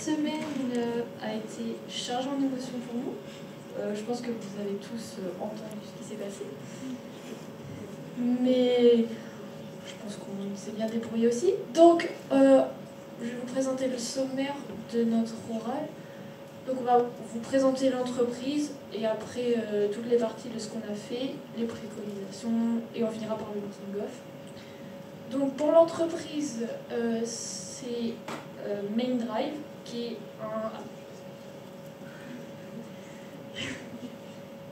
semaine a été chargée en émotions pour nous. Je pense que vous avez tous entendu ce qui s'est passé. Mais je pense qu'on s'est bien débrouillé aussi. Donc, je vais vous présenter le sommaire de notre oral. Donc, on va vous présenter l'entreprise et après toutes les parties de ce qu'on a fait, les préconisations, et on finira par le making-of. Donc, pour l'entreprise, c'est Maindrive, qui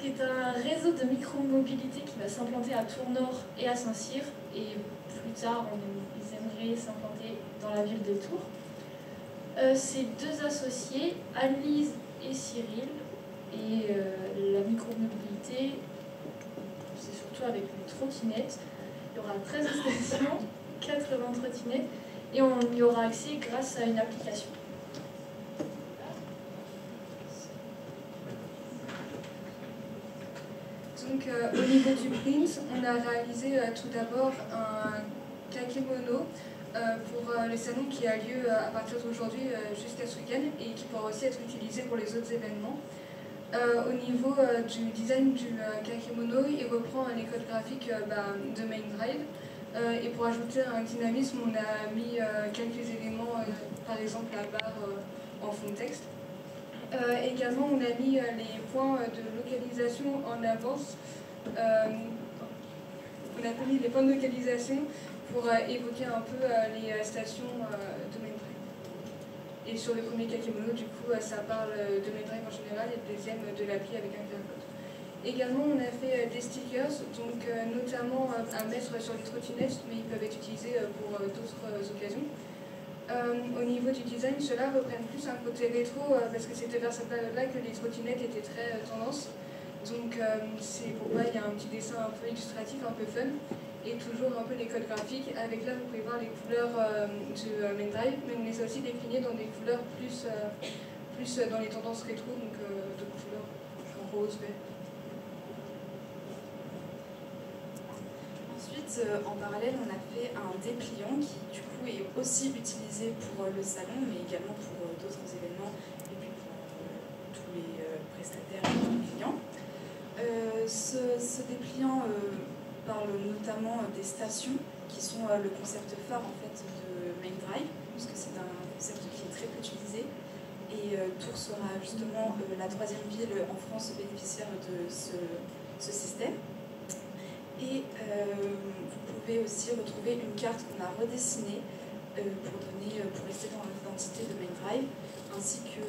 est un réseau de micromobilité qui va s'implanter à Tours-Nord et à Saint-Cyr. Et plus tard, ils aimeraient s'implanter dans la ville de Tours. Ces deux associés, Anne-Lise et Cyril, et la micromobilité, c'est surtout avec les trottinettes. Il y aura 13 stations, 80 trottinettes, et on y aura accès grâce à une application. Donc au niveau du print, on a réalisé tout d'abord un kakémono pour le salon qui a lieu à partir d'aujourd'hui jusqu'à ce week-end et qui pourra aussi être utilisé pour les autres événements. Au niveau du design du kakémono, il reprend les codes graphiques de Maindrive. Et pour ajouter un dynamisme, on a mis quelques éléments, par exemple la barre en fond de texte. Également, on a mis les points de localisation en avance. On a mis les points de localisation pour évoquer un peu les stations de Maindrive. Et sur le premier kakémono, du coup, ça parle de Maindrive en général et le deuxième de l'appli avec un QR code. Également, on a fait des stickers, donc notamment à mettre sur les trottinettes, mais ils peuvent être utilisés pour d'autres occasions. Au niveau du design, ceux-là reprennent plus un côté rétro parce que c'était vers cette période-là que les trottinettes étaient très tendance. Donc c'est pourquoi il y a un petit dessin un peu illustratif, un peu fun, et toujours un peu les codes graphiques. Avec là, vous pouvez voir les couleurs du Maindrive, mais on les a aussi déclinés dans des couleurs plus dans les tendances rétro, donc de couleurs genre rose, vert. Ensuite, en parallèle, on a fait un dépliant qui, du coup, est aussi utilisé pour le salon, mais également pour d'autres événements et puis pour tous les prestataires et clients. Ce dépliant parle notamment des stations, qui sont le concept phare en fait de Maindrive, puisque c'est un concept qui est très peu utilisé. Et Tours sera justement la 3e ville en France bénéficiaire de ce système. Et vous pouvez aussi retrouver une carte qu'on a redessinée pour rester dans l'identité de Maindrive, ainsi que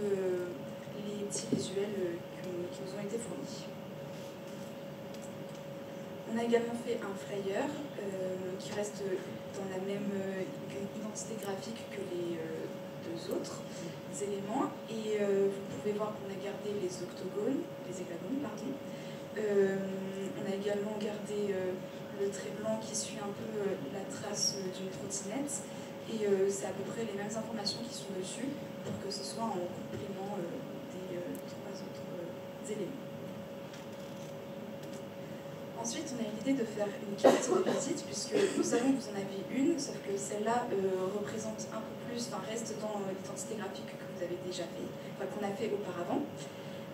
les petits visuels qui nous ont été fournis. On a également fait un flyer qui reste dans la même identité graphique que les deux autres éléments. Et vous pouvez voir qu'on a gardé les hexagones, pardon. On a également gardé le trait blanc qui suit un peu la trace d'une trottinette. Et c'est à peu près les mêmes informations qui sont dessus pour que ce soit en complément des 3 autres éléments. Ensuite, on a eu l'idée de faire une carte de visite, puisque nous savons que vous en avez une, sauf que celle-là représente un peu plus, reste dans l'identité graphique que vous avez déjà fait, qu'on a fait auparavant.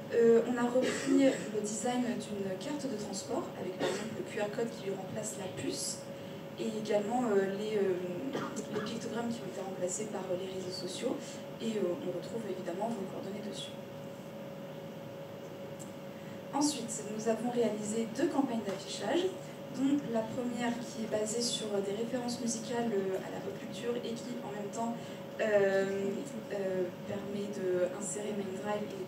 On a repris le design d'une carte de transport, avec par exemple le QR code qui lui remplace la puce, et également les pictogrammes qui ont été remplacés par les réseaux sociaux, et on retrouve évidemment vos coordonnées dessus. Ensuite, nous avons réalisé 2 campagnes d'affichage, dont la première qui est basée sur des références musicales à la pop culture et qui en même temps permet d'insérer Maindrive et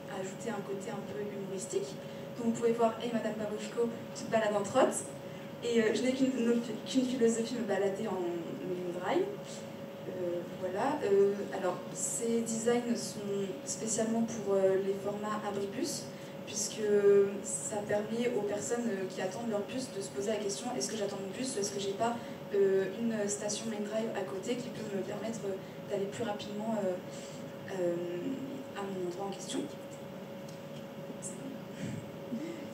d'ajouter un côté un peu humoristique. Donc vous pouvez voir Hey Madame Babushko, tu te balades en trotte. Et je n'ai qu'une philosophie, me balader en Maindrive. Voilà. Alors, ces designs sont spécialement pour les formats abribus, puisque ça permet aux personnes qui attendent leur bus de se poser la question, est-ce que j'attends mon bus ou est-ce que j'ai pas une station Maindrive à côté qui peut me permettre d'aller plus rapidement à mon endroit en question.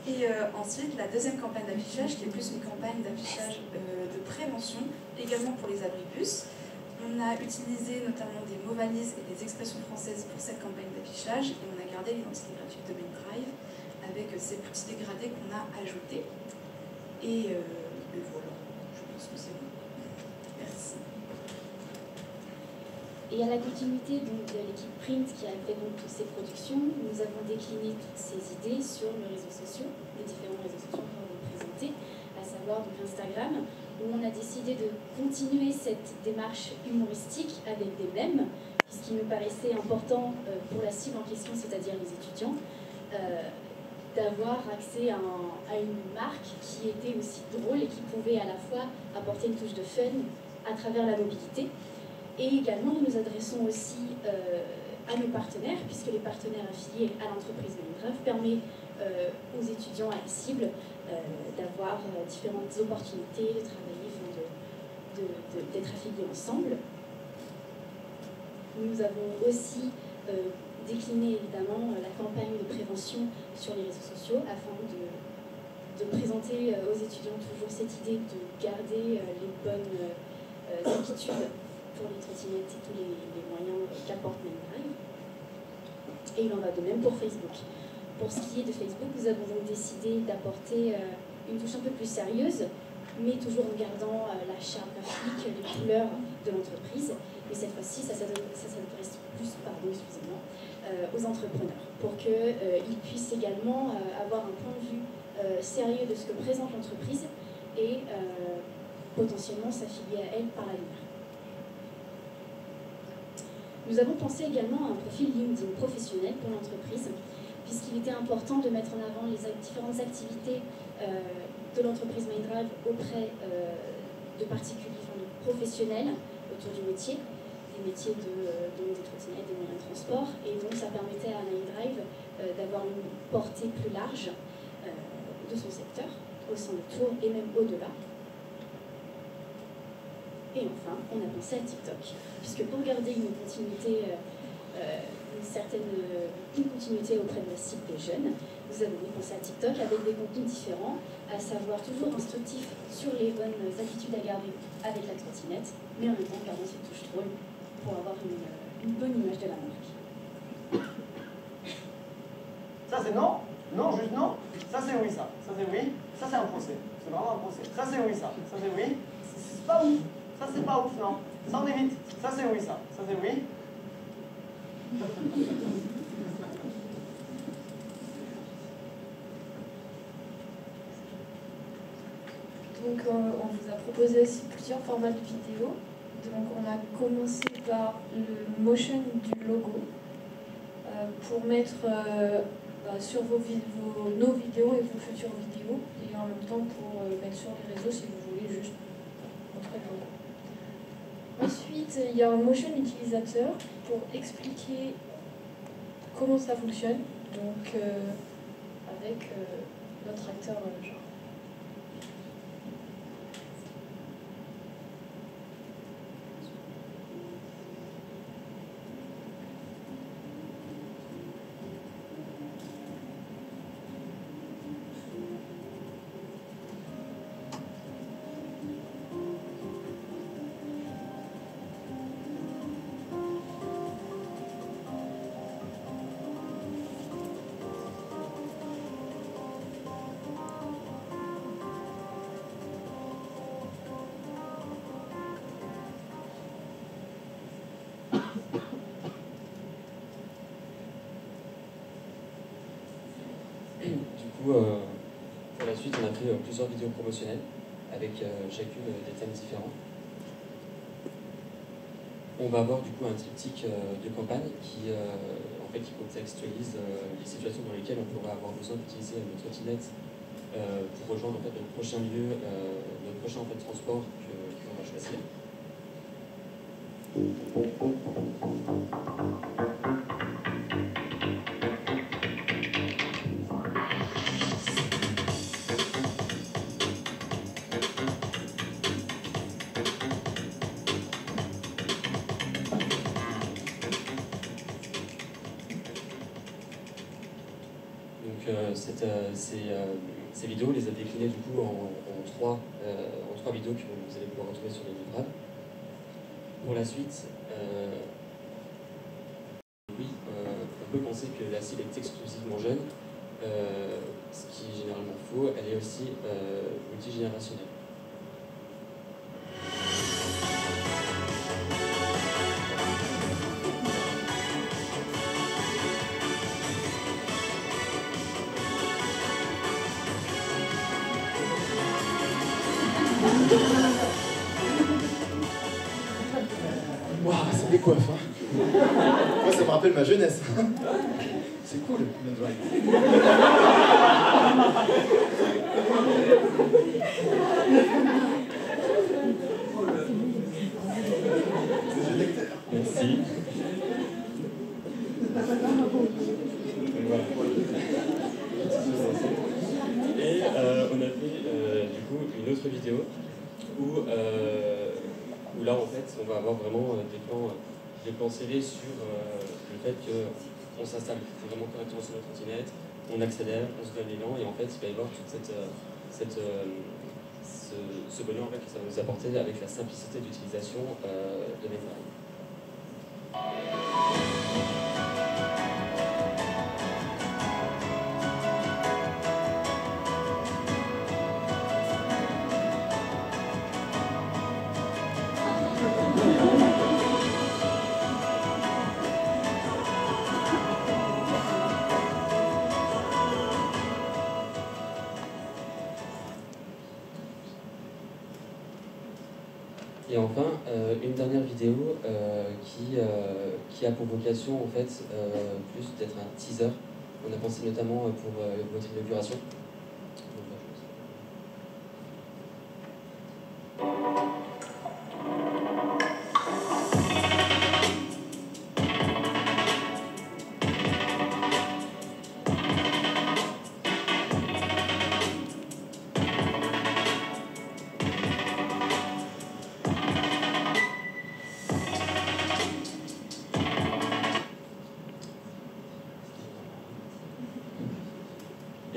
Et ensuite, la deuxième campagne d'affichage, qui est plus une campagne d'affichage de prévention, également pour les abribus. On a utilisé notamment des mots valises et des expressions françaises pour cette campagne d'affichage et on a gardé l'identité graphique de Maindrive avec ces petits dégradés qu'on a ajoutés. Et voilà, je pense que c'est bon. Merci. Et à la continuité donc, de l'équipe Print qui a fait donc, toutes ces productions, nous avons décliné toutes ces idées sur les réseaux sociaux, les différents réseaux sociaux qu'on va vous présenter, à savoir donc Instagram, où on a décidé de continuer cette démarche humoristique avec des mèmes, ce qui nous paraissait important pour la cible en question, c'est-à-dire les étudiants, d'avoir accès à une marque qui était aussi drôle et qui pouvait à la fois apporter une touche de fun à travers la mobilité. Et également, nous nous adressons aussi à nos partenaires, puisque les partenaires affiliés à l'entreprise Maindrive permettent aux étudiants à la cible d'avoir différentes opportunités de travailler, d'être affiliés ensemble. Nous avons aussi décliné évidemment la campagne de prévention sur les réseaux sociaux afin de présenter aux étudiants toujours cette idée de garder les bonnes habitudes pour les trottinettes et tous les moyens qu'apporte Maindrive. Et il en va de même pour Facebook. Pour ce qui est de Facebook, nous avons donc décidé d'apporter une touche un peu plus sérieuse, mais toujours en gardant la charte graphique, les couleurs de l'entreprise. Mais cette fois-ci, ça s'adresse plus aux entrepreneurs, pour qu'ils puissent également avoir un point de vue sérieux de ce que présente l'entreprise et potentiellement s'affilier à elle par l'avenir. Nous avons pensé également à un profil LinkedIn professionnel pour l'entreprise, puisqu'il était important de mettre en avant les différentes activités de l'entreprise Maindrive auprès de particuliers, enfin de professionnels autour du métier, des métiers des trottinettes, des moyens de transport, et donc ça permettait à Maindrive d'avoir une portée plus large de son secteur, au sein de Tours et même au-delà. Et enfin, on a pensé à TikTok, puisque pour garder une continuité, une continuité auprès de la cible des jeunes, nous avons pensé à TikTok avec des contenus différents, à savoir toujours instructifs sur les bonnes habitudes à garder avec la trottinette, mais en même temps gardant cette touche drôle pour avoir une bonne image de la marque. Ça c'est non? Non, juste non? Ça c'est oui, ça. Ça c'est oui. Ça c'est un procès. C'est vraiment un procès. Ça c'est oui, ça. Ça c'est oui. C'est pas ouf. Ça c'est pas ouf, non. Ça on évite. Ça c'est oui, ça. Ça c'est oui. Donc on vous a proposé aussi plusieurs formats de vidéos. Donc on a commencé par le motion du logo pour mettre sur nos vidéos et vos futures vidéos, et en même temps pour mettre sur les réseaux si vous voulez juste montrer le logo. Ensuite, il y a un motion utilisateur pour expliquer comment ça fonctionne, donc avec notre acteur genre. Pour la suite, on a fait plusieurs vidéos promotionnelles avec chacune des thèmes différents. On va avoir du coup un triptyque de campagne qui contextualise les situations dans lesquelles on pourrait avoir besoin d'utiliser notre trottinette pour rejoindre le prochain lieu, notre prochain transport qu'on va choisir. Ces vidéos, on les a déclinées du coup en trois vidéos que vous allez pouvoir retrouver sur les livrables. Pour la suite, oui, on peut penser que la cible est exclusivement jeune, ce qui est généralement faux. Elle est aussi multigénérationnelle. Waouh, ça décoiffe, hein. Moi, ça me rappelle ma jeunesse. C'est cool, Mendrive. Merci. Voilà. Et on a fait du coup une autre vidéo où là en fait on va avoir vraiment des plans serrés sur le fait qu'on s'installe vraiment correctement sur notre trottinette, on accélère, on se donne l'élan et en fait il va y avoir toute ce bonheur en fait, que ça va nous apporter avec la simplicité d'utilisation de Mendrive. Et enfin, une dernière vidéo qui a pour vocation en fait plus d'être un teaser. On a pensé notamment pour votre inauguration.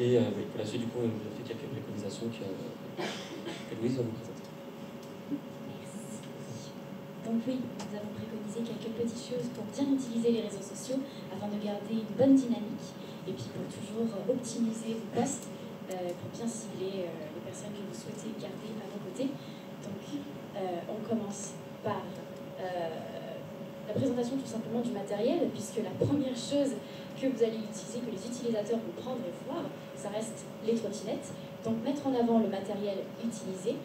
Et oui, pour la suite, du coup, on a fait quelques préconisations que Louise va vous présenter. Merci. Donc oui, nous avons préconisé quelques petites choses pour bien utiliser les réseaux sociaux afin de garder une bonne dynamique et puis pour toujours optimiser vos posts pour bien cibler les personnes que vous souhaitez garder à vos côtés. Donc on commence par la présentation tout simplement du matériel, puisque la première chose que vous allez utiliser, que les utilisateurs vont prendre et voir, ça reste les trottinettes. Donc mettre en avant le matériel utilisé,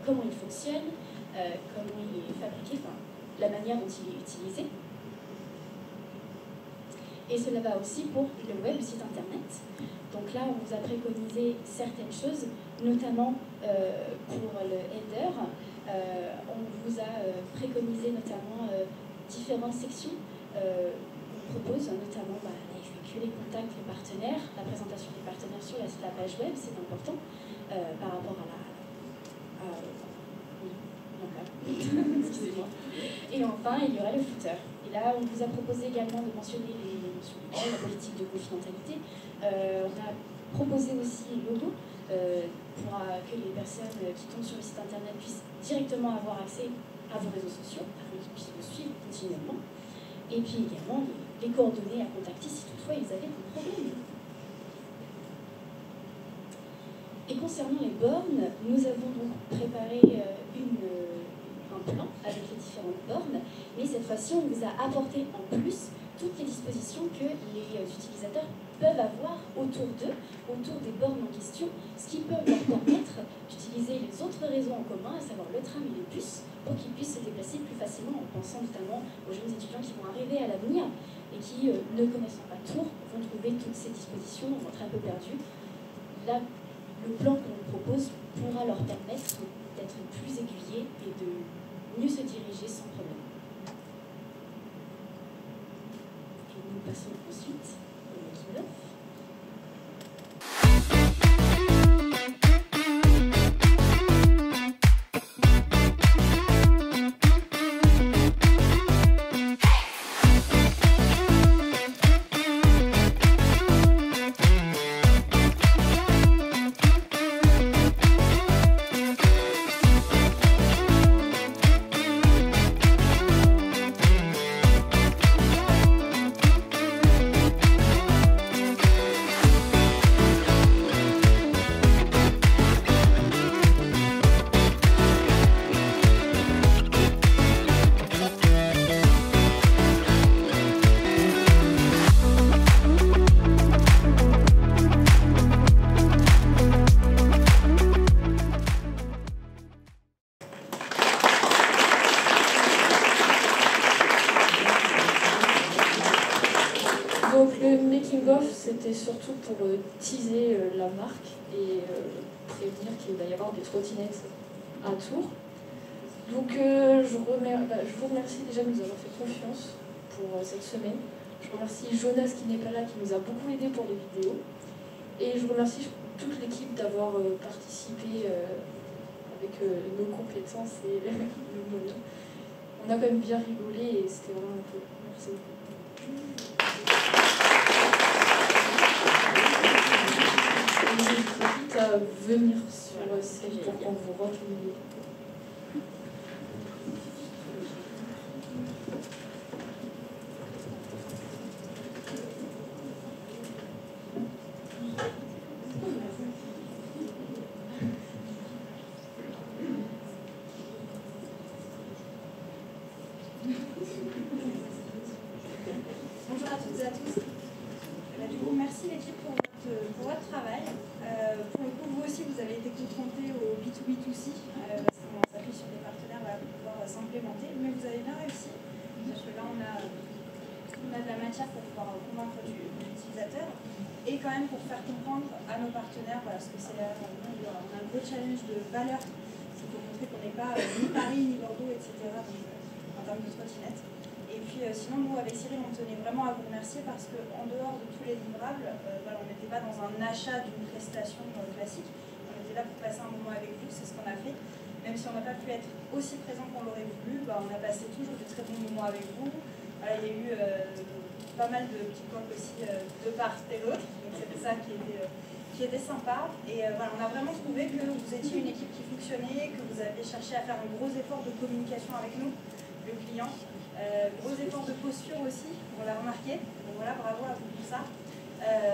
comment il fonctionne, comment il est fabriqué, enfin, la manière dont il est utilisé. Et cela va aussi pour le web, le site internet. Donc là, on vous a préconisé certaines choses, notamment pour le header. On vous a préconisé notamment différentes sections. On propose notamment la FAQ, les contacts, les partenaires, la présentation des partenaires sur la page web, c'est important par rapport à la... Excusez-moi. Et enfin, il y aura le footer. Et là, on vous a proposé également de mentionner la politique de confidentialité. On a proposé aussi le logo pour que les personnes qui tombent sur le site internet puissent directement avoir accès à vos réseaux sociaux, afin qu'ils puissent vous suivre continuellement. Et puis également les coordonnées à contacter si toutefois ils avaient des problèmes. Et concernant les bornes, nous avons donc préparé un plan avec les différentes bornes, mais cette fois-ci on vous a apporté en plus toutes les dispositions que les utilisateurs peuvent avoir autour d'eux, autour des bornes en question, ce qui peut leur permettre d'utiliser les autres réseaux en commun, à savoir le tram et les bus, pour qu'ils puissent se déplacer plus facilement, en pensant notamment aux jeunes étudiants qui vont arriver à l'avenir et qui, ne connaissant pas Tours, vont trouver toutes ces dispositions, vont être un peu perdus. Là, le plan qu'on propose pourra leur permettre d'être plus aiguillés et de mieux se diriger sans problème. Et nous passons ensuite au making-of. Donc le making-of, c'était surtout pour teaser la marque et prévenir qu'il va y avoir des trottinettes à Tours. Donc je vous remercie déjà de nous avoir fait confiance pour cette semaine. Je remercie Jonas qui n'est pas là, qui nous a beaucoup aidé pour les vidéos. Et je remercie toute l'équipe d'avoir participé avec nos compétences et le moyen. On a quand même bien rigolé et c'était vraiment cool. Merci beaucoup. Je vous invite à venir sur scène pour qu'on vous rende une vidéo. Bonjour à toutes et à tous. Du coup, merci l'équipe pour votre travail. Pour le coup, vous aussi, vous avez été confrontés au B2B2C, parce qu'on s'appuie sur des partenaires pour pouvoir s'implémenter, mais vous avez bien réussi. Parce que là, on a de la matière pour pouvoir convaincre l'utilisateur et quand même pour faire comprendre à nos partenaires, voilà, parce que c'est là, on a un gros challenge de valeur. Il faut montrer qu'on n'est pas ni Paris, ni Bordeaux, etc. Donc, en termes de trottinette. Et puis sinon, nous, avec Cyril, on tenait vraiment à vous remercier parce qu'en dehors de tous les livrables, voilà, on n'était pas dans un achat d'une prestation classique. On était là pour passer un moment avec vous, c'est ce qu'on a fait. Même si on n'a pas pu être aussi présent qu'on l'aurait voulu, on a passé toujours de très bons moments avec vous. Voilà, il y a eu pas mal de petits points aussi de part et d'autre. Donc c'était ça qui était sympa. Et voilà, on a vraiment trouvé que vous étiez une équipe qui fonctionnait, que vous avez cherché à faire un gros effort de communication avec nous, le client. Gros effort de posture aussi, on l'a remarqué. Donc voilà, bravo à vous pour ça.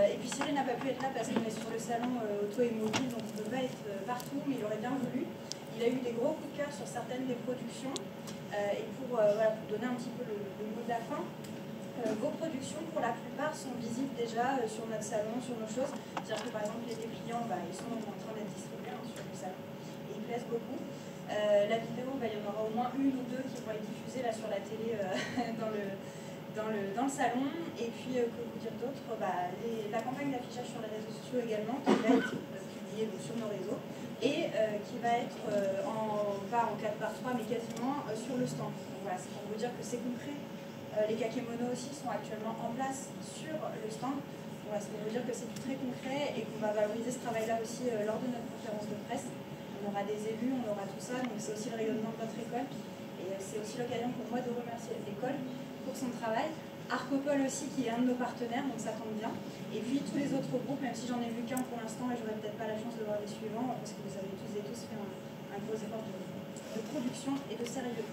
Et puis Cyril n'a pas pu être là parce qu'on est sur le salon auto et mobile, donc il ne peut pas être partout, mais il aurait bien voulu. Il a eu des gros coups de cœur sur certaines des productions. Et pour donner un petit peu le mot de la fin, vos productions, pour la plupart, sont visibles déjà sur notre salon, sur nos choses. C'est-à-dire que par exemple, les dépliants, ils sont en train d'être distribués sur le salon. Et ils plaisent beaucoup. La vidéo, il y en aura au moins une ou deux qui vont être diffusées là sur la télé dans le salon. Et puis, que vous dire d'autre, la campagne d'affichage sur les réseaux sociaux également, qui va être publiée sur nos réseaux, et qui va être pas en 4x3, mais quasiment sur le stand. Donc, voilà, c'est pour vous dire que c'est concret. Les kakémonos aussi sont actuellement en place sur le stand. Voilà, c'est pour vous dire que c'est du très concret et qu'on va valoriser ce travail-là aussi lors de notre conférence de presse. On aura des élus, on aura tout ça, donc c'est aussi le rayonnement de notre école. Et c'est aussi l'occasion pour moi de remercier l'école pour son travail. Arcopol aussi, qui est un de nos partenaires, donc ça tombe bien. Et puis tous les autres groupes, même si j'en ai vu qu'un pour l'instant et j'aurai peut-être pas la chance de voir les suivants, parce que vous avez tous et tous fait un gros effort de production et de sérieux.